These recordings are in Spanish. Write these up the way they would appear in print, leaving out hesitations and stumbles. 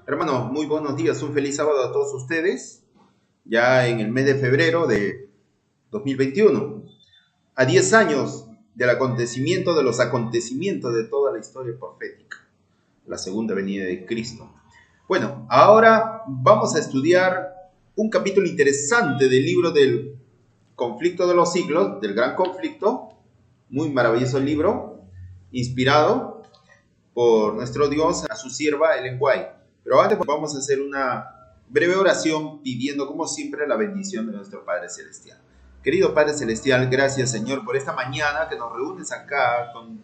Hermanos, muy buenos días, un feliz sábado a todos ustedes, ya en el mes de febrero de 2021, a 10 años del acontecimiento de los acontecimientos de toda la historia profética, la segunda venida de Cristo. Bueno, ahora vamos a estudiar un capítulo interesante del libro del conflicto de los siglos, del gran conflicto, muy maravilloso libro, inspirado por nuestro Dios a su sierva Ellen White. Pero antes vamos a hacer una breve oración pidiendo como siempre la bendición de nuestro Padre Celestial. Querido Padre Celestial, gracias Señor por esta mañana que nos reúnes acá con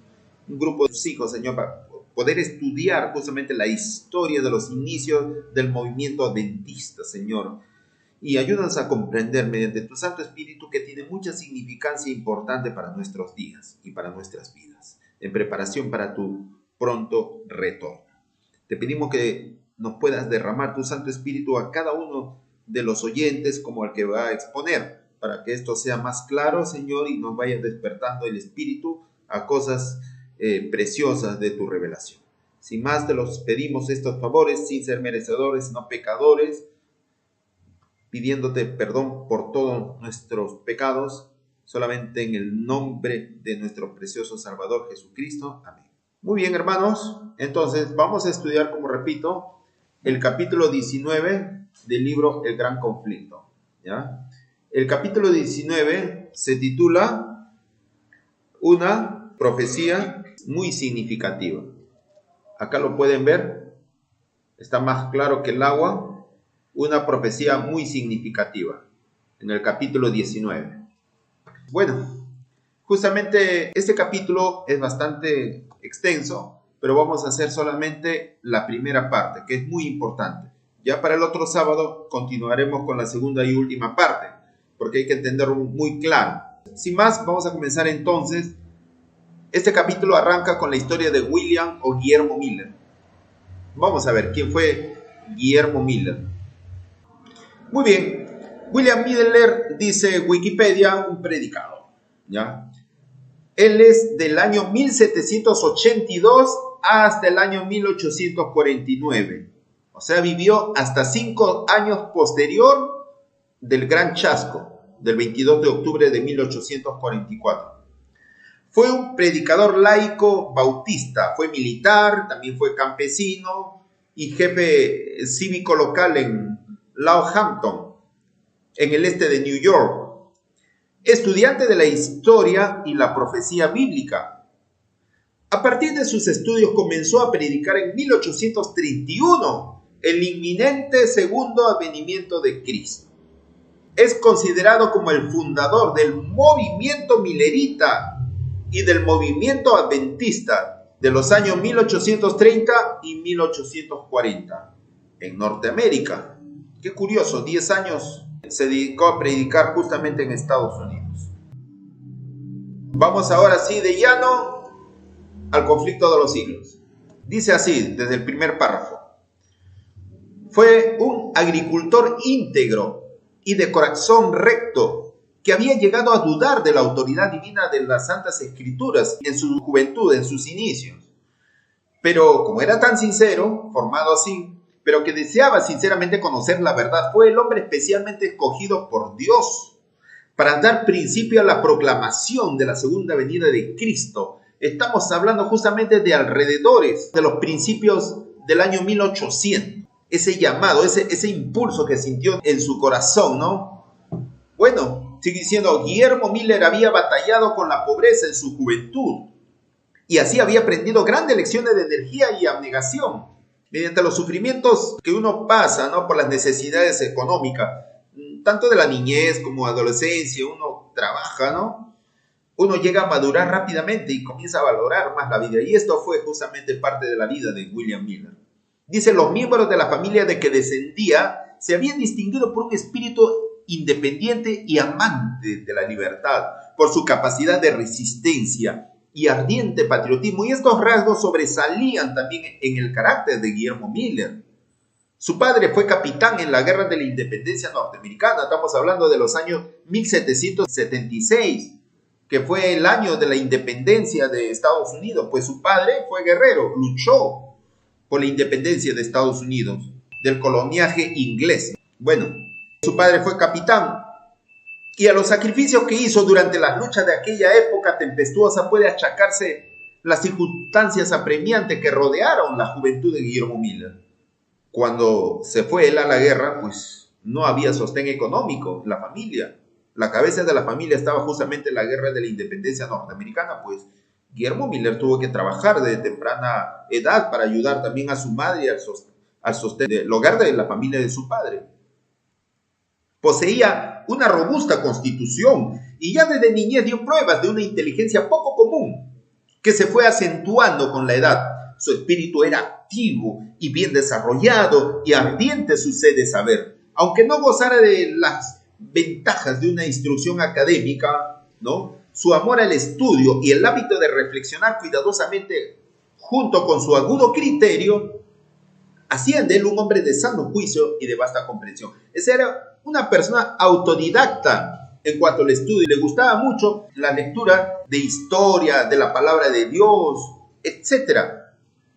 un grupo de tus hijos, Señor, para poder estudiar justamente la historia de los inicios del movimiento adventista, Señor. Y ayúdanos a comprender mediante tu Santo Espíritu que tiene mucha significancia importante para nuestros días y para nuestras vidas, en preparación para tu pronto retorno. Te pedimos que nos puedas derramar tu Santo Espíritu a cada uno de los oyentes como al que va a exponer, para que esto sea más claro, Señor, y nos vaya despertando el Espíritu a cosas preciosas de tu revelación. Sin más, te los pedimos estos favores, sin ser merecedores, no pecadores, pidiéndote perdón por todos nuestros pecados, solamente en el nombre de nuestro precioso Salvador Jesucristo. Amén. Muy bien, hermanos, entonces vamos a estudiar, como repito, el capítulo 19 del libro El Gran Conflicto, ¿ya? El capítulo 19 se titula Una profecía muy significativa. Acá lo pueden ver, está más claro que el agua, una profecía muy significativa, en el capítulo 19. Bueno, justamente este capítulo es bastante extenso, pero vamos a hacer solamente la primera parte, que es muy importante. Ya para el otro sábado continuaremos con la segunda y última parte, porque hay que entenderlo muy claro. Sin más, vamos a comenzar entonces. Este capítulo arranca con la historia de William o Guillermo Miller. Vamos a ver quién fue Guillermo Miller. Muy bien, William Miller, dice Wikipedia, un predicador, ¿ya? Él es del año 1782 hasta el año 1849. O sea, vivió hasta 5 años posterior del gran chasco, del 22 de octubre de 1844. Fue un predicador laico bautista, fue militar, también fue campesino y jefe cívico local en Southampton, en el este de New York. Estudiante de la historia y la profecía bíblica. A partir de sus estudios comenzó a predicar en 1831 el inminente segundo advenimiento de Cristo. Es considerado como el fundador del movimiento milerita y del movimiento adventista de los años 1830 y 1840 en Norteamérica. Qué curioso, 10 años se dedicó a predicar justamente en Estados Unidos. Vamos ahora sí de llano al conflicto de los siglos. Dice así desde el primer párrafo. Fue un agricultor íntegro y de corazón recto que había llegado a dudar de la autoridad divina de las Santas Escrituras en su juventud, en sus inicios. Pero como era tan sincero, formado así, pero que deseaba sinceramente conocer la verdad, fue el hombre especialmente escogido por Dios para dar principio a la proclamación de la segunda venida de Cristo. Estamos hablando justamente de alrededores de los principios del año 1800. Ese llamado, ese impulso que sintió en su corazón, ¿no? Bueno, sigue diciendo, Guillermo Miller había batallado con la pobreza en su juventud y así había aprendido grandes lecciones de energía y abnegación. Mediante los sufrimientos que uno pasa, ¿no?, por las necesidades económicas, tanto de la niñez como adolescencia, uno trabaja, ¿no? Uno llega a madurar rápidamente y comienza a valorar más la vida. Y esto fue justamente parte de la vida de William Miller. Dice, los miembros de la familia de que descendía se habían distinguido por un espíritu independiente y amante de la libertad, por su capacidad de resistencia y ardiente patriotismo, y estos rasgos sobresalían también en el carácter de Guillermo Miller. Su padre fue capitán en la Guerra de la Independencia Norteamericana, estamos hablando de los años 1776, que fue el año de la independencia de Estados Unidos, pues su padre fue guerrero, luchó por la independencia de Estados Unidos, del coloniaje inglés. Bueno, su padre fue capitán y a los sacrificios que hizo durante las luchas de aquella época tempestuosa puede achacarse las circunstancias apremiantes que rodearon la juventud de Guillermo Miller. Cuando se fue él a la guerra, pues no había sostén económico en la familia. La cabeza de la familia estaba justamente en la guerra de la independencia norteamericana, pues Guillermo Miller tuvo que trabajar desde temprana edad para ayudar también a su madre al sostén del hogar de la familia de su padre. Poseía una robusta constitución y ya desde niñez dio pruebas de una inteligencia poco común que se fue acentuando con la edad. Su espíritu era activo y bien desarrollado y ardiente su sed de saber. Aunque no gozara de las ventajas de una instrucción académica, ¿no? Su amor al estudio y el hábito de reflexionar cuidadosamente junto con su agudo criterio hacían de él un hombre de sano juicio y de vasta comprensión. Esa era una persona autodidacta en cuanto al estudio. Le gustaba mucho la lectura de historia, de la palabra de Dios, etc.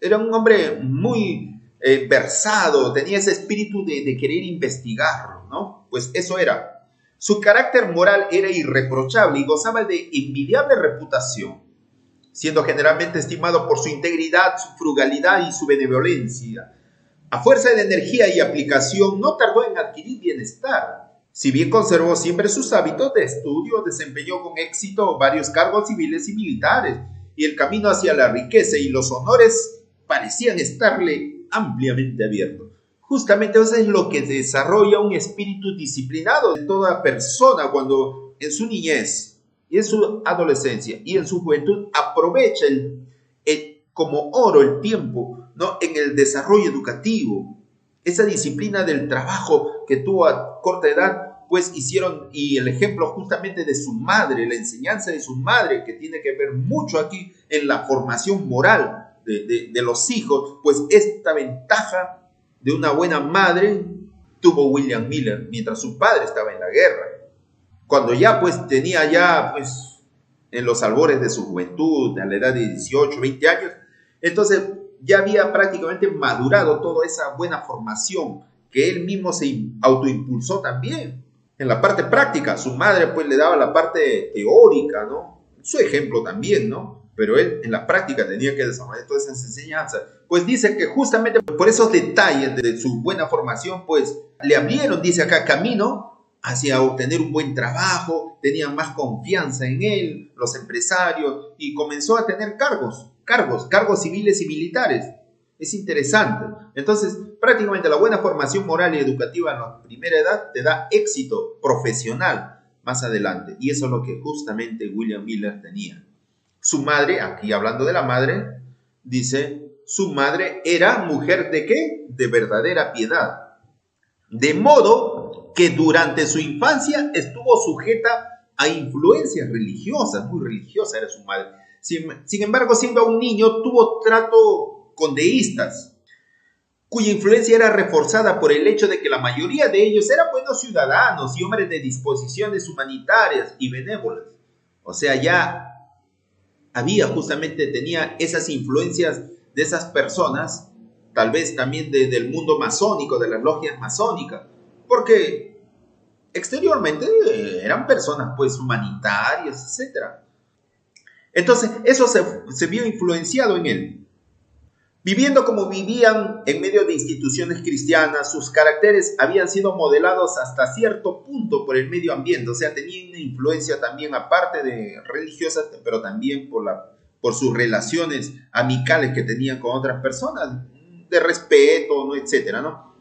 Era un hombre muy versado, tenía ese espíritu de querer investigarlo, ¿no? Pues eso era. Su carácter moral era irreprochable y gozaba de envidiable reputación, siendo generalmente estimado por su integridad, su frugalidad y su benevolencia. A fuerza de energía y aplicación, no tardó en adquirir bienestar. Si bien conservó siempre sus hábitos de estudio, desempeñó con éxito varios cargos civiles y militares, y el camino hacia la riqueza y los honores parecían estarle ampliamente abiertos. Justamente eso es lo que desarrolla un espíritu disciplinado de toda persona cuando en su niñez y en su adolescencia y en su juventud aprovecha como oro el tiempo, ¿no? En el desarrollo educativo. Esa disciplina del trabajo que tuvo a corta edad, pues hicieron, y el ejemplo justamente de su madre, la enseñanza de su madre, que tiene que ver mucho aquí en la formación moral de los hijos, pues esta ventaja de una buena madre tuvo William Miller mientras su padre estaba en la guerra. Cuando ya pues tenía ya pues en los albores de su juventud, a la edad de 18, 20 años, entonces ya había prácticamente madurado toda esa buena formación que él mismo se autoimpulsó también. En la parte práctica, su madre pues le daba la parte teórica, ¿no? Su ejemplo también, ¿no? Pero él en la práctica tenía que desarrollar todas esas enseñanzas. Pues dice que justamente por esos detalles de su buena formación, pues le abrieron, dice acá, camino hacia obtener un buen trabajo, tenían más confianza en él, los empresarios, y comenzó a tener cargos civiles y militares. Es interesante. Entonces, prácticamente la buena formación moral y educativa en la primera edad te da éxito profesional más adelante. Y eso es lo que justamente William Miller tenía. Su madre, aquí hablando de la madre, dice, su madre era mujer ¿de qué? De verdadera piedad. De modo que durante su infancia estuvo sujeta a influencias religiosas, muy religiosa era su madre. Sin embargo, siendo un niño, tuvo trato con deístas, cuya influencia era reforzada por el hecho de que la mayoría de ellos eran buenos ciudadanos y hombres de disposiciones humanitarias y benévolas. O sea, ya tenía esas influencias de esas personas, tal vez también del mundo masónico, de las logias masónicas, porque exteriormente eran personas pues humanitarias, etc. Entonces, eso se vio influenciado en él. Viviendo como vivían en medio de instituciones cristianas, sus caracteres habían sido modelados hasta cierto punto por el medio ambiente, o sea, tenían una influencia también, aparte de religiosas, pero también por sus relaciones amicales que tenían con otras personas, de respeto, ¿no? Etcétera, ¿no?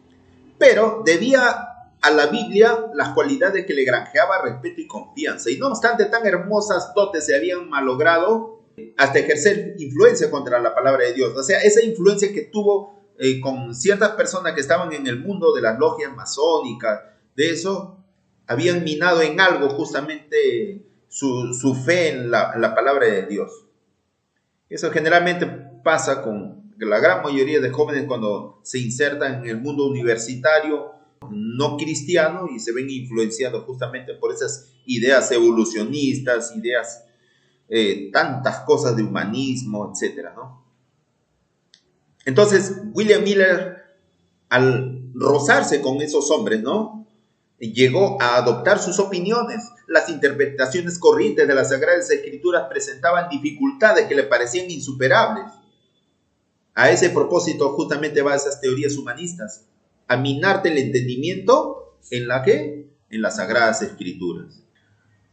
Pero debía a la Biblia las cualidades que le granjeaba respeto y confianza, y no obstante tan hermosas dotes se habían malogrado hasta ejercer influencia contra la palabra de Dios. O sea, esa influencia que tuvo con ciertas personas que estaban en el mundo de las logias masónicas, de eso, habían minado en algo justamente su fe en la palabra de Dios. Eso generalmente pasa con la gran mayoría de jóvenes cuando se insertan en el mundo universitario no cristiano y se ven influenciados justamente por esas ideas evolucionistas, tantas cosas de humanismo, etcétera, ¿no? Entonces, William Miller, al rozarse con esos hombres, ¿no?, llegó a adoptar sus opiniones. Las interpretaciones corrientes de las Sagradas Escrituras presentaban dificultades que le parecían insuperables. A ese propósito justamente va esas teorías humanistas, a minarte el entendimiento en la que, en las Sagradas Escrituras.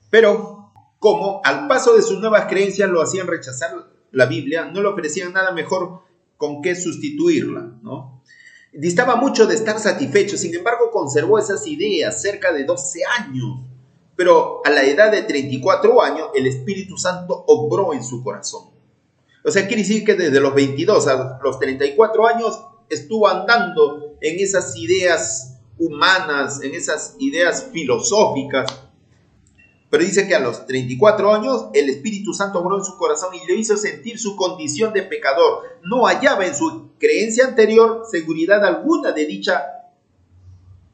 Pero como al paso de sus nuevas creencias lo hacían rechazar la Biblia, no le ofrecían nada mejor con qué sustituirla, ¿no? Distaba mucho de estar satisfecho, sin embargo conservó esas ideas cerca de 12 años, pero a la edad de 34 años el Espíritu Santo obró en su corazón. O sea, quiere decir que desde los 22 a los 34 años estuvo andando en esas ideas humanas, en esas ideas filosóficas. Pero dice que a los 34 años el Espíritu Santo obró en su corazón y le hizo sentir su condición de pecador. No hallaba en su creencia anterior seguridad alguna de dicha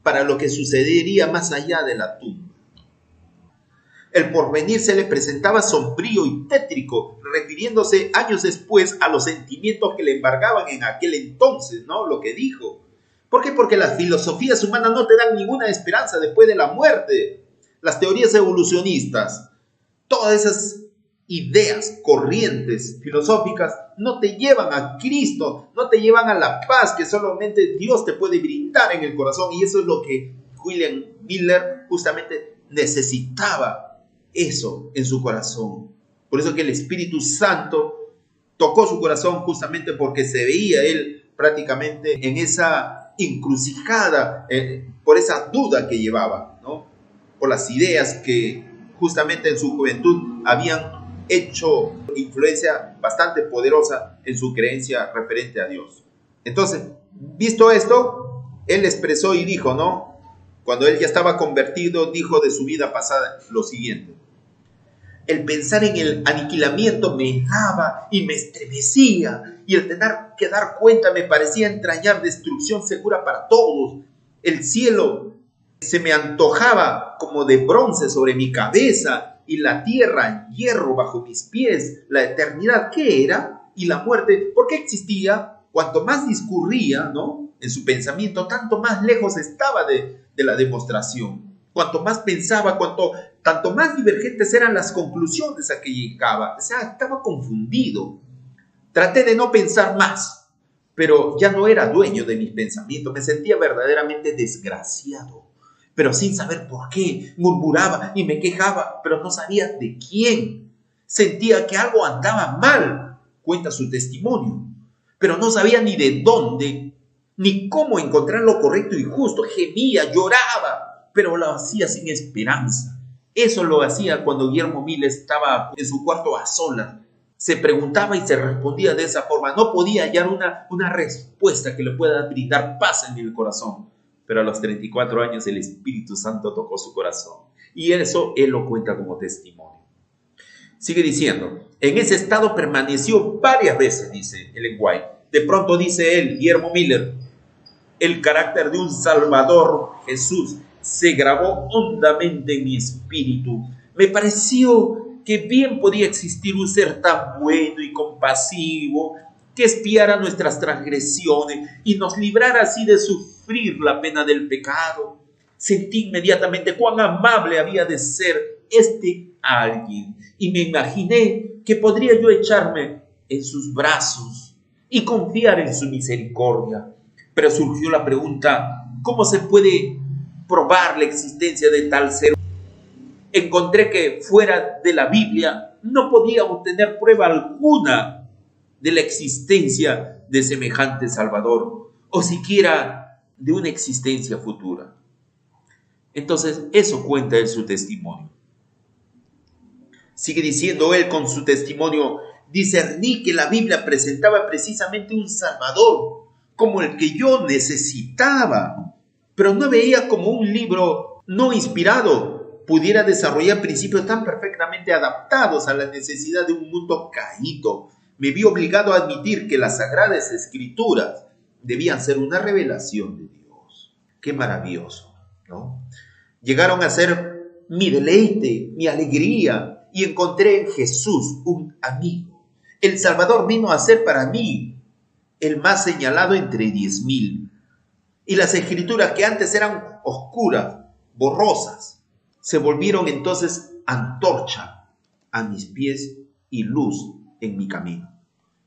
para lo que sucedería más allá de la tumba. El porvenir se le presentaba sombrío y tétrico, refiriéndose años después a los sentimientos que le embargaban en aquel entonces, ¿no? Lo que dijo. ¿Por qué? Porque las filosofías humanas no te dan ninguna esperanza después de la muerte. Las teorías evolucionistas, todas esas ideas, corrientes filosóficas, no te llevan a Cristo, no te llevan a la paz que solamente Dios te puede brindar en el corazón. Y eso es lo que William Miller justamente necesitaba, eso en su corazón. Por eso que el Espíritu Santo tocó su corazón, justamente porque se veía él prácticamente en esa encrucijada, por esa duda que llevaba, ¿no?, por las ideas que justamente en su juventud habían hecho influencia bastante poderosa en su creencia referente a Dios. Entonces, visto esto, él expresó y dijo, ¿no?, cuando él ya estaba convertido, dijo de su vida pasada lo siguiente: el pensar en el aniquilamiento me daba y me estremecía, y el tener que dar cuenta me parecía entrañar destrucción segura para todos. El cielo se me antojaba como de bronce sobre mi cabeza, y la tierra hierro bajo mis pies. La eternidad, ¿qué era? Y la muerte, ¿por qué existía? Cuanto más discurría, ¿no?, en su pensamiento, tanto más lejos estaba de la demostración. Cuanto más pensaba, tanto más divergentes eran las conclusiones a que llegaba. O sea, estaba confundido. Traté de no pensar más, pero ya no era dueño de mis pensamientos. Me sentía verdaderamente desgraciado, pero sin saber por qué. Murmuraba y me quejaba, pero no sabía de quién. Sentía que algo andaba mal, cuenta su testimonio, pero no sabía ni de dónde, ni cómo encontrar lo correcto y justo. Gemía, lloraba, pero lo hacía sin esperanza. Eso lo hacía cuando Guillermo Miller estaba en su cuarto a solas. Se preguntaba y se respondía de esa forma. No podía hallar una respuesta que le pueda brindar paz en el corazón. Pero a los 34 años el Espíritu Santo tocó su corazón. Y eso él lo cuenta como testimonio. Sigue diciendo, en ese estado permaneció varias veces, dice Ellen White. De pronto dice él, Guillermo Miller, el carácter de un Salvador, Jesús, se grabó hondamente en mi espíritu. Me pareció que bien podía existir un ser tan bueno y compasivo que expiara nuestras transgresiones y nos librara así de sufrir la pena del pecado. Sentí inmediatamente cuán amable había de ser este alguien y me imaginé que podría yo echarme en sus brazos y confiar en su misericordia. Pero surgió la pregunta, ¿cómo se puede probar la existencia de tal ser? Encontré que fuera de la Biblia no podía obtener prueba alguna de la existencia de semejante Salvador, o siquiera de una existencia futura. Entonces, eso cuenta en su testimonio. Sigue diciendo él con su testimonio, discerní que la Biblia presentaba precisamente un Salvador, como el que yo necesitaba, pero no veía como un libro no inspirado pudiera desarrollar principios tan perfectamente adaptados a la necesidad de un mundo caído. Me vi obligado a admitir que las Sagradas Escrituras debían ser una revelación de Dios. Qué maravilloso, ¿no? Llegaron a ser mi deleite, mi alegría, y encontré en Jesús un amigo. El Salvador vino a ser para mí el más señalado entre 10.000. Y las escrituras que antes eran oscuras, borrosas, se volvieron entonces antorcha a mis pies y luz en mi camino.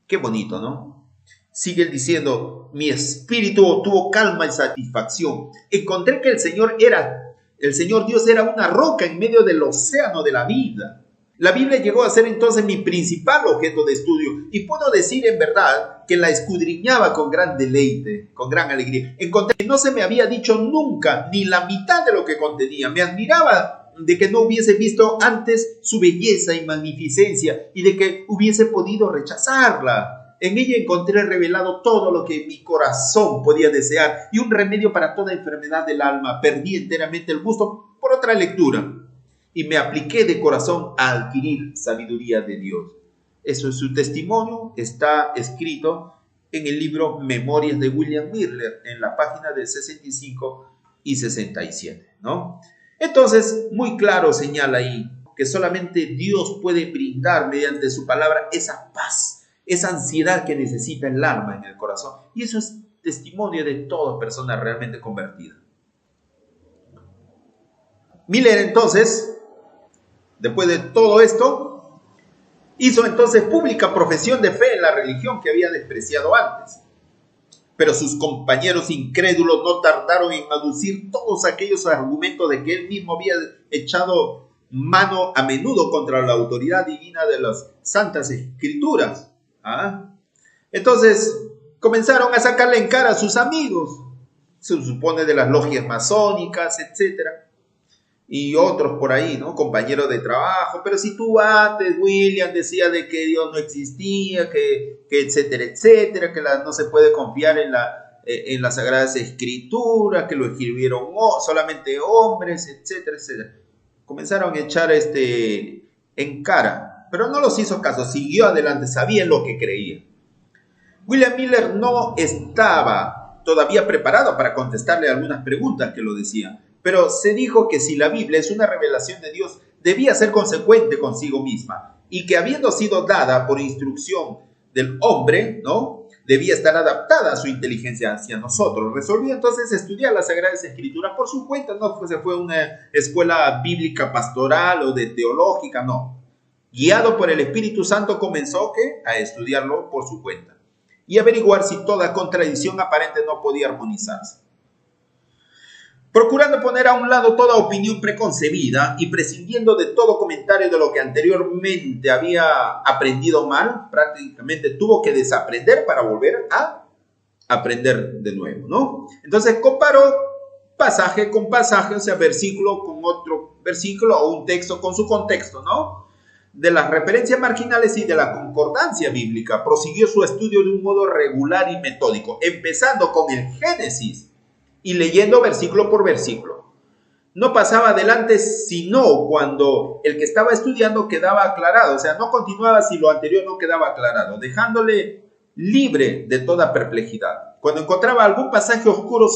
Qué bonito, ¿no? Sigue diciendo, mi espíritu tuvo calma y satisfacción. Encontré que el Señor Dios era una roca en medio del océano de la vida. La Biblia llegó a ser entonces mi principal objeto de estudio y puedo decir en verdad que la escudriñaba con gran deleite, con gran alegría. Encontré que no se me había dicho nunca ni la mitad de lo que contenía. Me admiraba de que no hubiese visto antes su belleza y magnificencia y de que hubiese podido rechazarla. En ella encontré revelado todo lo que mi corazón podía desear y un remedio para toda enfermedad del alma. Perdí enteramente el gusto por otra lectura y me apliqué de corazón a adquirir sabiduría de Dios. Eso es su testimonio, está escrito en el libro Memorias de William Miller, en la página de 65 y 67, ¿no? Entonces, muy claro señala ahí que solamente Dios puede brindar mediante su palabra esa paz, esa ansiedad que necesita el alma en el corazón. Y eso es testimonio de toda persona realmente convertida. Miller entonces, después de todo esto, hizo entonces pública profesión de fe en la religión que había despreciado antes. Pero sus compañeros incrédulos no tardaron en aducir todos aquellos argumentos de que él mismo había echado mano a menudo contra la autoridad divina de las Santas Escrituras. Entonces comenzaron a sacarle en cara a sus amigos, se supone de las logias masónicas, etcétera, y otros por ahí, ¿no? Compañeros de trabajo. Pero si tú antes, William, decía de que Dios no existía, que etcétera, etcétera, que no se puede confiar en las Sagradas Escrituras, que lo escribieron solamente hombres, etcétera, etcétera. Comenzaron a echar en cara, pero no los hizo caso, siguió adelante, sabía lo que creía. William Miller no estaba todavía preparado para contestarle algunas preguntas que lo decían, pero se dijo que si la Biblia es una revelación de Dios, debía ser consecuente consigo misma, y que habiendo sido dada por instrucción del hombre, ¿no?, debía estar adaptada a su inteligencia hacia nosotros. Resolvió entonces estudiar las Sagradas Escrituras por su cuenta, no se fue a una escuela bíblica pastoral o de teológica, no. Guiado por el Espíritu Santo comenzó a estudiarlo por su cuenta y averiguar si toda contradicción aparente no podía armonizarse. Procurando poner a un lado toda opinión preconcebida y prescindiendo de todo comentario de lo que anteriormente había aprendido mal, prácticamente tuvo que desaprender para volver a aprender de nuevo, ¿no? Entonces comparó pasaje con pasaje, o sea, versículo con otro versículo o un texto con su contexto, ¿no? De las referencias marginales y de la concordancia bíblica, prosiguió su estudio de un modo regular y metódico, empezando con el Génesis y leyendo versículo por versículo. No pasaba adelante sino cuando el que estaba estudiando quedaba aclarado, o sea, no continuaba si lo anterior no quedaba aclarado, dejándole libre de toda perplejidad. Cuando encontraba algún pasaje oscuro,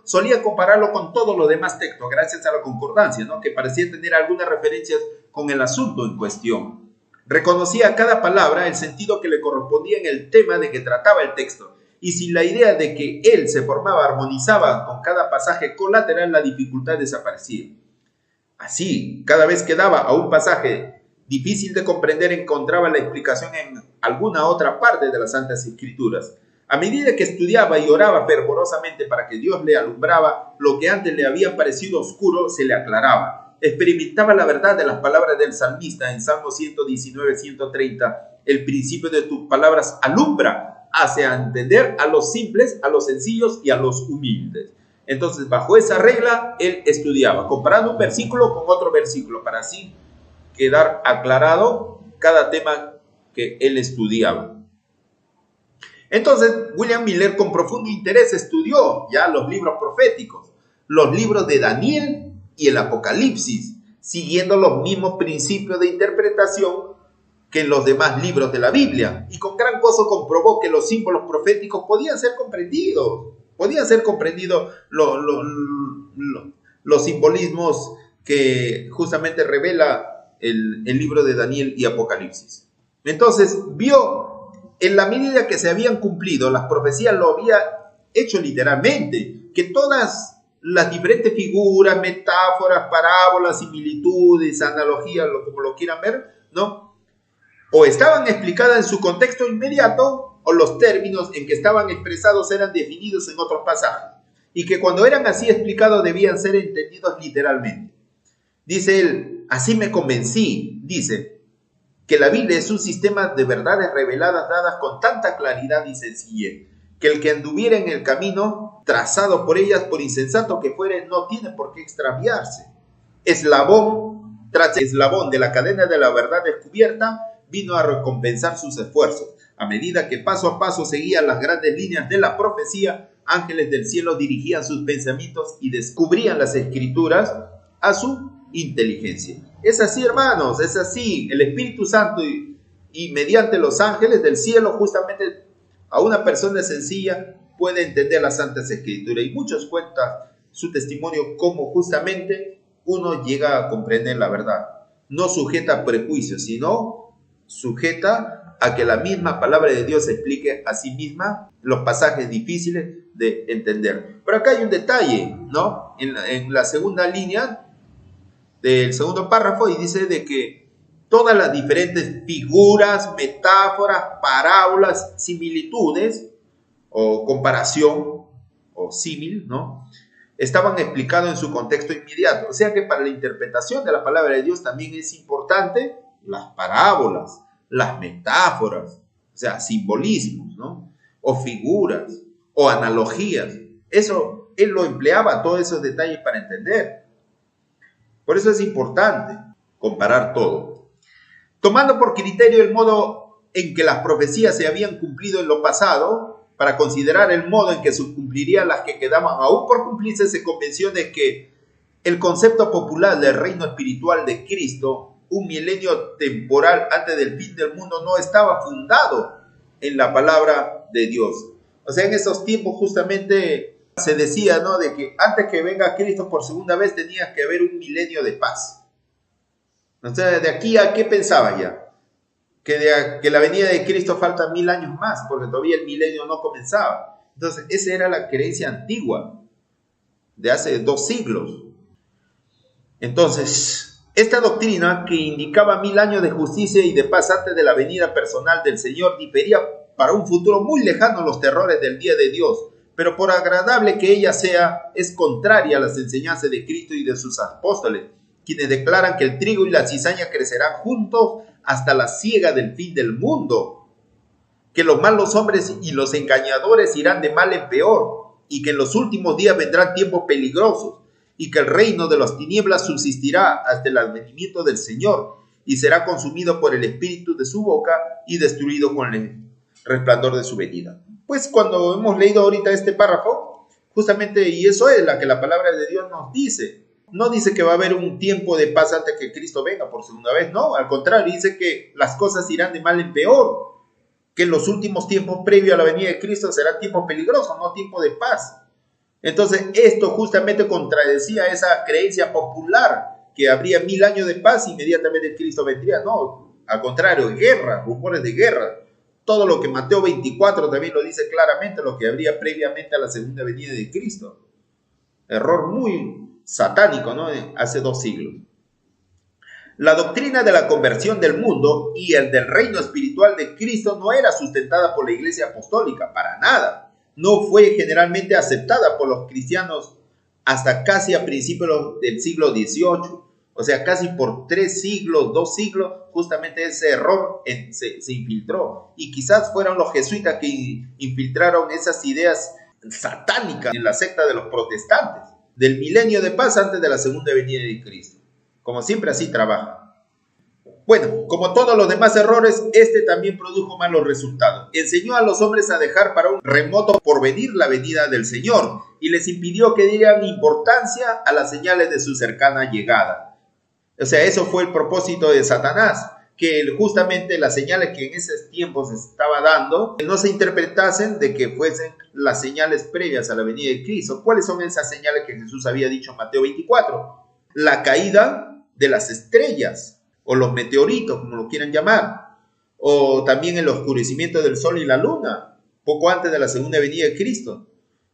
solía compararlo con todos los demás textos, gracias a la concordancia, ¿no?, que parecía tener algunas referencias con el asunto en cuestión. Reconocía a cada palabra el sentido que le correspondía en el tema de que trataba el texto, y si la idea de que él se formaba armonizaba con cada pasaje colateral, la dificultad desaparecía. Así, cada vez que daba a un pasaje difícil de comprender, encontraba la explicación en alguna otra parte de las Santas Escrituras. A medida que estudiaba y oraba fervorosamente para que Dios le alumbraba lo que antes le había parecido oscuro, se le aclaraba. Experimentaba la verdad de las palabras del salmista en Salmo 119, 130. El principio de tus palabras alumbra, hace entender a los simples, a los sencillos y a los humildes. Entonces, bajo esa regla, él estudiaba, comparando un versículo con otro versículo, para así quedar aclarado cada tema que él estudiaba. Entonces, William Miller con profundo interés estudió ya los libros proféticos, los libros de Daniel y el Apocalipsis, siguiendo los mismos principios de interpretación que en los demás libros de la Biblia, y con gran gozo comprobó que los símbolos proféticos podían ser comprendidos los simbolismos que justamente revela el libro de Daniel y Apocalipsis. Entonces vio en la medida que se habían cumplido, las profecías lo había hecho literalmente, que todas las diferentes figuras, metáforas, parábolas, similitudes, analogías, como lo quieran ver, ¿no? O estaban explicadas en su contexto inmediato, o los términos en que estaban expresados eran definidos en otros pasajes, y que cuando eran así explicados debían ser entendidos literalmente. Dice él, así me convencí, dice, que la Biblia es un sistema de verdades reveladas dadas con tanta claridad y sencillez, que el que anduviera en el camino trazado por ellas, por insensato que fuere, no tiene por qué extraviarse. Eslabón tras eslabón de la cadena de la verdad descubierta, vino a recompensar sus esfuerzos. A medida que paso a paso seguían las grandes líneas de la profecía, ángeles del cielo dirigían sus pensamientos y descubrían las escrituras a su inteligencia. Es así, hermanos, es así. El Espíritu Santo y mediante los ángeles del cielo, justamente a una persona sencilla puede entender las Santas Escrituras. Y muchos cuentan su testimonio como justamente uno llega a comprender la verdad. No sujeta a prejuicios, sino sujeta a que la misma palabra de Dios explique a sí misma los pasajes difíciles de entender. Pero acá hay un detalle, ¿no? En la segunda línea del segundo párrafo, y dice de que todas las diferentes figuras, metáforas, parábolas, similitudes o comparación o símil, ¿no? Estaban explicados en su contexto inmediato. O sea que para la interpretación de la palabra de Dios también es importante las parábolas, las metáforas, o sea, simbolismos, ¿no? O figuras, o analogías. Eso, él lo empleaba, todos esos detalles para entender. Por eso es importante comparar todo. Tomando por criterio el modo en que las profecías se habían cumplido en lo pasado, para considerar el modo en que se cumplirían las que quedaban aún por cumplirse, se convenció de que el concepto popular del reino espiritual de Cristo, un milenio temporal antes del fin del mundo, no estaba fundado en la palabra de Dios. O sea, en esos tiempos justamente se decía, ¿no?, de que antes que venga Cristo por segunda vez tenía que haber un milenio de paz. O sea, de aquí a qué pensaba ya, que la venida de Cristo faltan 1000 años más, porque todavía el milenio no comenzaba. Entonces, esa era la creencia antigua, de hace 2 siglos. Entonces, esta doctrina que indicaba 1000 años de justicia y de paz antes de la venida personal del Señor difería para un futuro muy lejano los terrores del día de Dios, pero por agradable que ella sea, es contraria a las enseñanzas de Cristo y de sus apóstoles, quienes declaran que el trigo y la cizaña crecerán juntos hasta la siega del fin del mundo, que los malos hombres y los engañadores irán de mal en peor, y que en los últimos días vendrán tiempos peligrosos, y que el reino de las tinieblas subsistirá hasta el advenimiento del Señor, y será consumido por el espíritu de su boca y destruido con el resplandor de su venida. Pues cuando hemos leído ahorita este párrafo, justamente, y eso es la que la palabra de Dios nos dice. No dice que va a haber un tiempo de paz antes que Cristo venga por segunda vez, no, al contrario, dice que las cosas irán de mal en peor, que en los últimos tiempos previos a la venida de Cristo serán tiempos peligrosos, no tiempos de paz. Entonces, esto justamente contradecía esa creencia popular que habría 1000 años de paz y inmediatamente Cristo vendría. No, al contrario, guerra, rumores de guerra. Todo lo que Mateo 24 también lo dice claramente, lo que habría previamente a la segunda venida de Cristo. Error muy satánico, ¿no? Hace 2 siglos. La doctrina de la conversión del mundo y el del reino espiritual de Cristo no era sustentada por la Iglesia Apostólica, para nada. No fue generalmente aceptada por los cristianos hasta casi a principios del siglo XVIII. O sea, casi por 3 siglos, 2 siglos, justamente ese error se infiltró. Y quizás fueron los jesuitas que infiltraron esas ideas satánicas en la secta de los protestantes, del milenio de paz antes de la segunda venida de Cristo. Como siempre, así trabaja. Bueno, como todos los demás errores, este también produjo malos resultados. Enseñó a los hombres a dejar para un remoto porvenir la venida del Señor y les impidió que dieran importancia a las señales de su cercana llegada. O sea, eso fue el propósito de Satanás, que justamente las señales que en esos tiempos se estaba dando no se interpretasen de que fuesen las señales previas a la venida de Cristo. ¿Cuáles son esas señales que Jesús había dicho en Mateo 24? La caída de las estrellas, o los meteoritos, como lo quieran llamar, o también el oscurecimiento del sol y la luna, poco antes de la segunda venida de Cristo.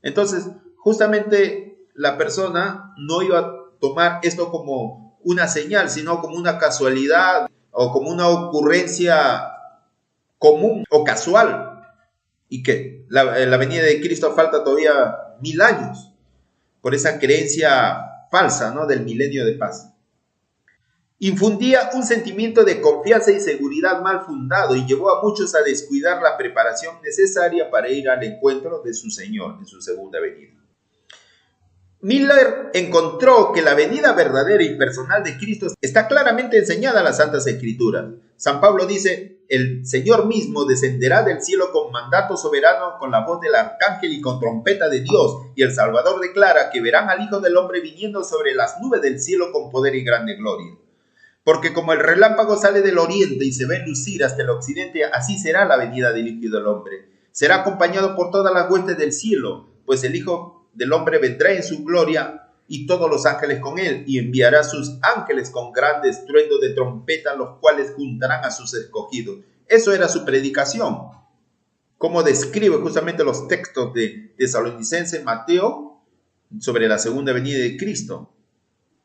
Entonces, justamente la persona no iba a tomar esto como una señal, sino como una casualidad o como una ocurrencia común o casual, y que la venida de Cristo falta todavía 1000 años, por esa creencia falsa, ¿no?, del milenio de paz. Infundía un sentimiento de confianza y seguridad mal fundado y llevó a muchos a descuidar la preparación necesaria para ir al encuentro de su Señor en su segunda venida. Miller encontró que la venida verdadera y personal de Cristo está claramente enseñada en las Santas Escrituras. San Pablo dice: el Señor mismo descenderá del cielo con mandato soberano, con la voz del arcángel y con trompeta de Dios. Y el Salvador declara que verán al Hijo del Hombre viniendo sobre las nubes del cielo con poder y grande gloria. Porque como el relámpago sale del oriente y se ve lucir hasta el occidente, así será la venida del Hijo del Hombre. Será acompañado por todas las huestes del cielo, pues el Hijo del Hombre vendrá en su gloria y todos los ángeles con él, y enviará sus ángeles con gran estruendo de trompeta, los cuales juntarán a sus escogidos. Eso era su predicación, como describe justamente los textos de Tesalonicenses Mateo sobre la segunda venida de Cristo.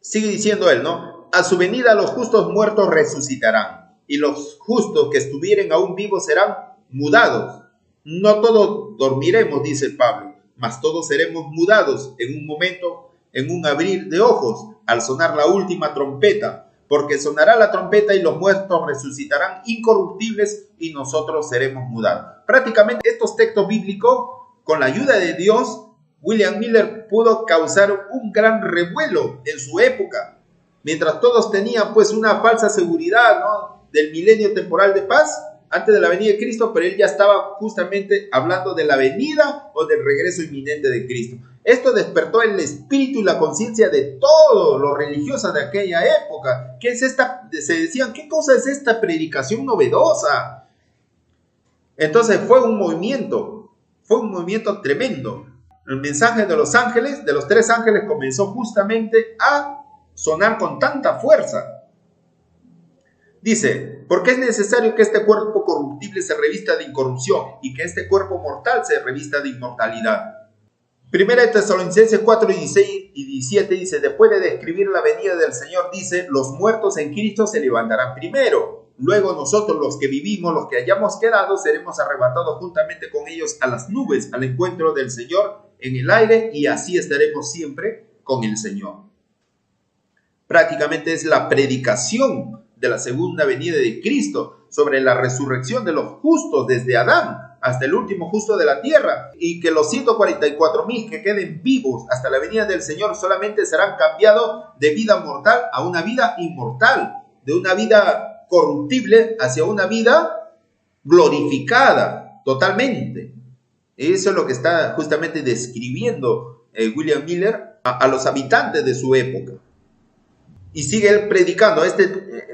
Sigue diciendo él, ¿no? A su venida los justos muertos resucitarán, y los justos que estuvieren aún vivos serán mudados. No todos dormiremos, dice Pablo, mas todos seremos mudados en un momento, en un abrir de ojos, al sonar la última trompeta, porque sonará la trompeta y los muertos resucitarán incorruptibles y nosotros seremos mudados. Prácticamente estos textos bíblicos, con la ayuda de Dios, William Miller pudo causar un gran revuelo en su época. Mientras todos tenían pues una falsa seguridad, ¿no?, del milenio temporal de paz antes de la venida de Cristo, pero él ya estaba justamente hablando de la venida o del regreso inminente de Cristo. Esto despertó el espíritu y la conciencia de todos los religiosos de aquella época. ¿Qué es esta? Se decían, ¿qué cosa es esta predicación novedosa? Entonces fue un movimiento tremendo. El mensaje de los ángeles, de los 3 ángeles, comenzó justamente a sonar con tanta fuerza. Dice: porque es necesario que este cuerpo corruptible se revista de incorrupción y que este cuerpo mortal se revista de inmortalidad. Primera de Tesalonicenses 4, 16 y 17 dice: después de describir la venida del Señor, dice: los muertos en Cristo se levantarán primero. Luego nosotros, los que vivimos, los que hayamos quedado, seremos arrebatados juntamente con ellos a las nubes, al encuentro del Señor en el aire, y así estaremos siempre con el Señor. Prácticamente es la predicación de la segunda venida de Cristo sobre la resurrección de los justos desde Adán hasta el último justo de la tierra, y que los 144,000 que queden vivos hasta la venida del Señor solamente serán cambiados de vida mortal a una vida inmortal, de una vida corruptible hacia una vida glorificada totalmente. Eso es lo que está justamente describiendo William Miller a los habitantes de su época. Y sigue él predicando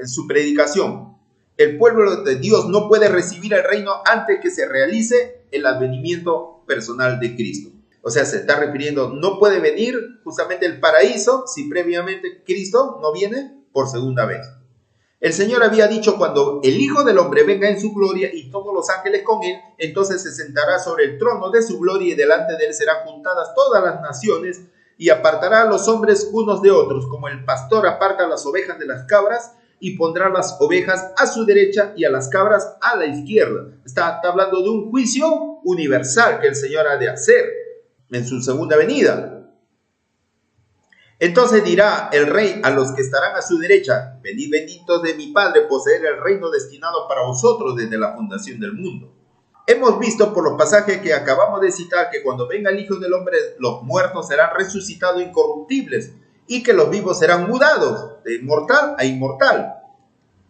su predicación. El pueblo de Dios no puede recibir el reino antes que se realice el advenimiento personal de Cristo. O sea, se está refiriendo, no puede venir justamente el paraíso si previamente Cristo no viene por segunda vez. El Señor había dicho: cuando el Hijo del Hombre venga en su gloria y todos los ángeles con él, entonces se sentará sobre el trono de su gloria y delante de él serán juntadas todas las naciones, y apartará a los hombres unos de otros, como el pastor aparta las ovejas de las cabras, y pondrá las ovejas a su derecha y a las cabras a la izquierda. Está hablando de un juicio universal que el Señor ha de hacer en su segunda venida. Entonces dirá el rey a los que estarán a su derecha: venid benditos de mi Padre, poseer el reino destinado para vosotros desde la fundación del mundo. Hemos visto por los pasajes que acabamos de citar que cuando venga el Hijo del Hombre, los muertos serán resucitados incorruptibles y que los vivos serán mudados de mortal a inmortal.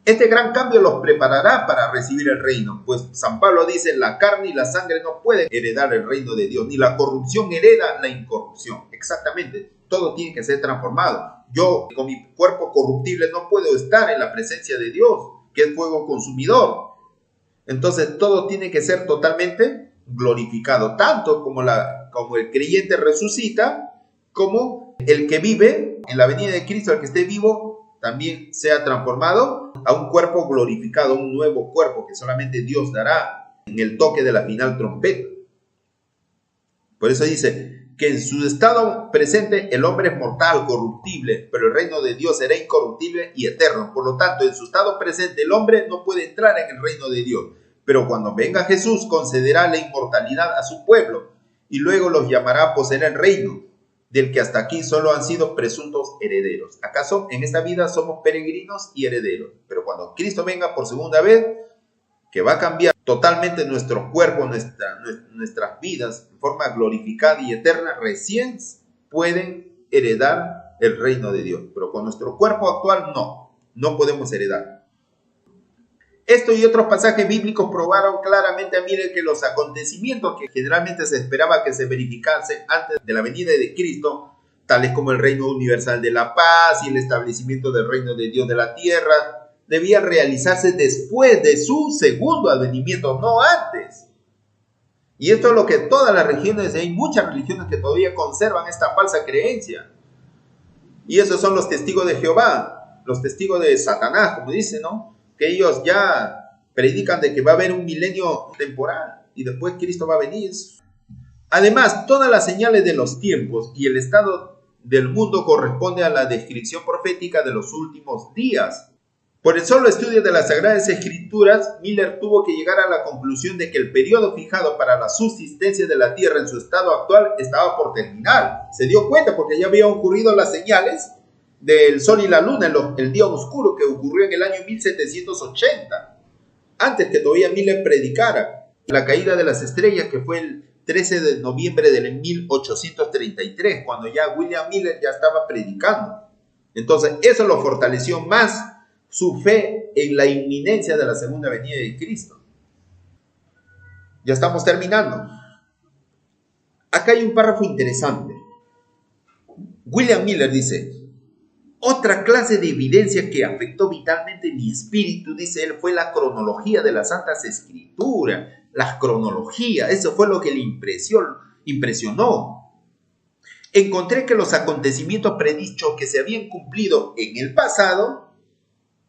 Este gran cambio los preparará para recibir el reino, pues San Pablo dice: la carne y la sangre no pueden heredar el reino de Dios, ni la corrupción hereda la incorrupción. Exactamente, todo tiene que ser transformado. Yo con mi cuerpo corruptible no puedo estar en la presencia de Dios, que es fuego consumidor. Entonces todo tiene que ser totalmente glorificado, tanto como el creyente resucita, como el que vive en la venida de Cristo, el que esté vivo, también sea transformado a un cuerpo glorificado, un nuevo cuerpo que solamente Dios dará en el toque de la final trompeta. Por eso dice que en su estado presente el hombre es mortal, corruptible, pero el reino de Dios será incorruptible y eterno. Por lo tanto, en su estado presente el hombre no puede entrar en el reino de Dios. Pero cuando venga Jesús concederá la inmortalidad a su pueblo y luego los llamará a poseer el reino, del que hasta aquí solo han sido presuntos herederos. ¿Acaso en esta vida somos peregrinos y herederos? Pero cuando Cristo venga por segunda vez, que va a cambiar totalmente nuestro cuerpo, nuestras vidas en forma glorificada y eterna, recién pueden heredar el reino de Dios. Pero con nuestro cuerpo actual no podemos heredar. Esto y otros pasajes bíblicos probaron claramente, miren, que los acontecimientos que generalmente se esperaba que se verificasen antes de la venida de Cristo, tales como el reino universal de la paz y el establecimiento del reino de Dios de la tierra, debían realizarse después de su segundo advenimiento, no antes. Y esto es lo que todas las religiones, hay muchas religiones que todavía conservan esta falsa creencia. Y esos son los testigos de Jehová, los testigos de Satanás, como dice, ¿no? Que ellos ya predican de que va a haber un milenio temporal y después Cristo va a venir. Además, todas las señales de los tiempos y el estado del mundo corresponde a la descripción profética de los últimos días. Por el solo estudio de las Sagradas Escrituras, Miller tuvo que llegar a la conclusión de que el periodo fijado para la subsistencia de la Tierra en su estado actual estaba por terminar. Se dio cuenta porque ya habían ocurrido las señales del sol y la luna, el día oscuro que ocurrió en el año 1780, antes que todavía Miller predicara. La caída de las estrellas, que fue el 13 de noviembre del 1833, cuando ya William Miller ya estaba predicando. Entonces, eso lo fortaleció más su fe en la inminencia de la segunda venida de Cristo. Ya estamos terminando. Acá hay un párrafo interesante. William Miller dice: otra clase de evidencia que afectó vitalmente mi espíritu, dice él, fue la cronología de las Santas Escrituras. La cronología, eso fue lo que le impresionó. Encontré que los acontecimientos predichos que se habían cumplido en el pasado